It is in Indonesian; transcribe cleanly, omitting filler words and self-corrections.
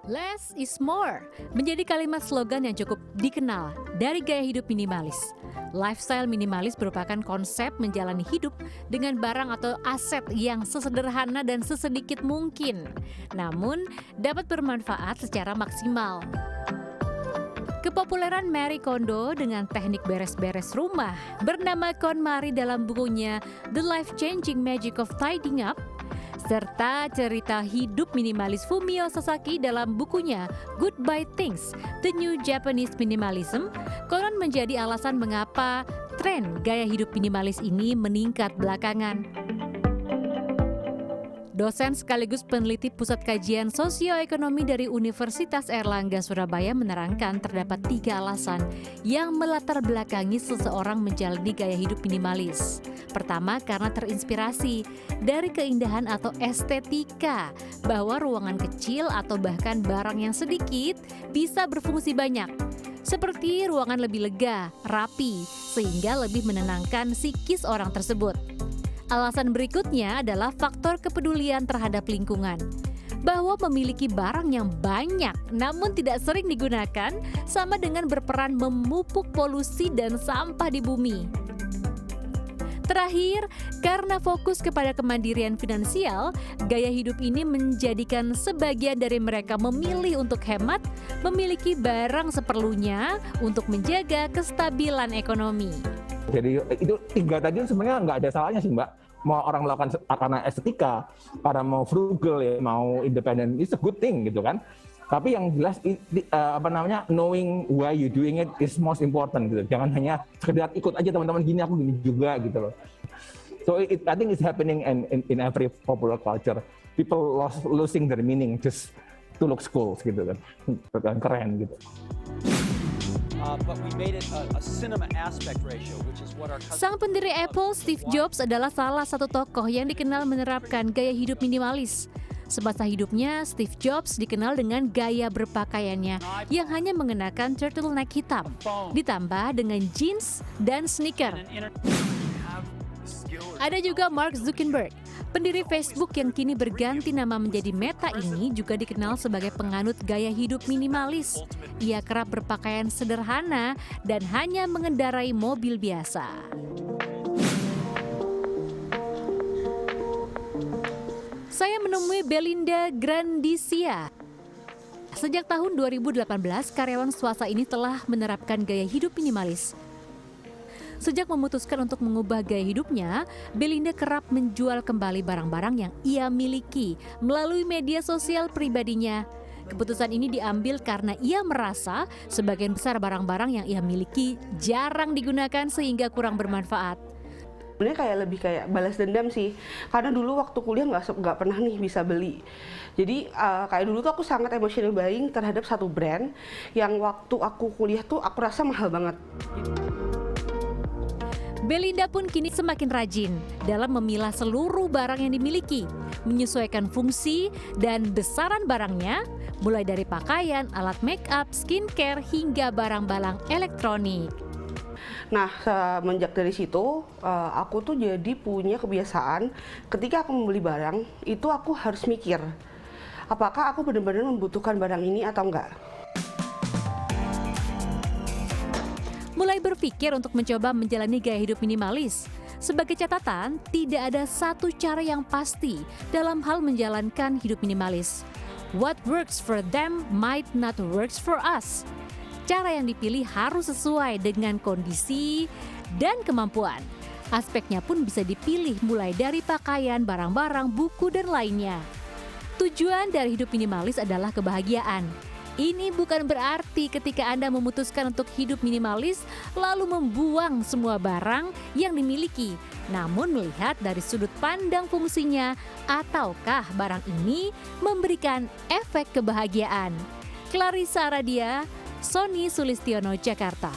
Less is more menjadi kalimat slogan yang cukup dikenal dari gaya hidup minimalis. Lifestyle minimalis merupakan konsep menjalani hidup dengan barang atau aset yang sesederhana dan sesedikit mungkin, namun dapat bermanfaat secara maksimal. Kepopuleran Marie Kondo dengan teknik beres-beres rumah bernama KonMari dalam bukunya The Life-Changing Magic of Tidying Up, serta cerita hidup minimalis Fumio Sasaki dalam bukunya Goodbye Things, The New Japanese Minimalism, konon menjadi alasan mengapa tren gaya hidup minimalis ini meningkat belakangan. Dosen sekaligus peneliti Pusat Kajian Sosioekonomi dari Universitas Airlangga Surabaya menerangkan terdapat 3 alasan yang melatar belakangi seseorang menjalani gaya hidup minimalis. Pertama, karena terinspirasi dari keindahan atau estetika, bahwa ruangan kecil atau bahkan barang yang sedikit bisa berfungsi banyak. Seperti ruangan lebih lega, rapi, sehingga lebih menenangkan psikis orang tersebut. Alasan berikutnya adalah faktor kepedulian terhadap lingkungan. Bahwa memiliki barang yang banyak namun tidak sering digunakan sama dengan berperan memupuk polusi dan sampah di bumi. Terakhir, karena fokus kepada kemandirian finansial, gaya hidup ini menjadikan sebagian dari mereka memilih untuk hemat, memiliki barang seperlunya untuk menjaga kestabilan ekonomi. Jadi itu 3 tadi sebenarnya nggak ada salahnya sih Mbak. Mau orang melakukan karena estetika, karena mau frugal ya, mau independen, it's a good thing gitu kan. Tapi yang jelas knowing why you doing it is most important gitu. Jangan hanya sekedar ikut aja teman-teman gini aku gini juga gitu loh. So I think it's happening in every popular culture. People losing their meaning just to look cool gitu kan. Keren gitu. Sang pendiri Apple, Steve Jobs, adalah salah satu tokoh yang dikenal menerapkan gaya hidup minimalis. Semasa hidupnya, Steve Jobs dikenal dengan gaya berpakaiannya yang hanya mengenakan turtleneck hitam, ditambah dengan jeans dan sneaker. Ada juga Mark Zuckerberg, pendiri Facebook yang kini berganti nama menjadi Meta ini juga dikenal sebagai penganut gaya hidup minimalis. Ia kerap berpakaian sederhana dan hanya mengendarai mobil biasa. Saya menemui Belinda Grandisia. Sejak tahun 2018, karyawan swasta ini telah menerapkan gaya hidup minimalis. Sejak memutuskan untuk mengubah gaya hidupnya, Belinda kerap menjual kembali barang-barang yang ia miliki melalui media sosial pribadinya. Keputusan ini diambil karena ia merasa sebagian besar barang-barang yang ia miliki jarang digunakan sehingga kurang bermanfaat. Sebenarnya lebih kayak balas dendam sih, karena dulu waktu kuliah nggak pernah nih bisa beli. Jadi kayak dulu tuh aku sangat emotional buying terhadap satu brand yang waktu aku kuliah tuh aku rasa mahal banget. Belinda pun kini semakin rajin dalam memilah seluruh barang yang dimiliki, menyesuaikan fungsi dan besaran barangnya, mulai dari pakaian, alat make up, skincare, hingga barang-barang elektronik. Nah, semenjak dari situ, aku tuh jadi punya kebiasaan ketika aku membeli barang, itu aku harus mikir, apakah aku benar-benar membutuhkan barang ini atau enggak. Mulai berpikir untuk mencoba menjalani gaya hidup minimalis. Sebagai catatan, tidak ada satu cara yang pasti dalam hal menjalankan hidup minimalis. What works for them might not works for us. Cara yang dipilih harus sesuai dengan kondisi dan kemampuan. Aspeknya pun bisa dipilih mulai dari pakaian, barang-barang, buku, dan lainnya. Tujuan dari hidup minimalis adalah kebahagiaan. Ini bukan berarti ketika Anda memutuskan untuk hidup minimalis lalu membuang semua barang yang dimiliki, namun melihat dari sudut pandang fungsinya ataukah barang ini memberikan efek kebahagiaan. Clarissa Aradia, Sony Sulistiono, Jakarta.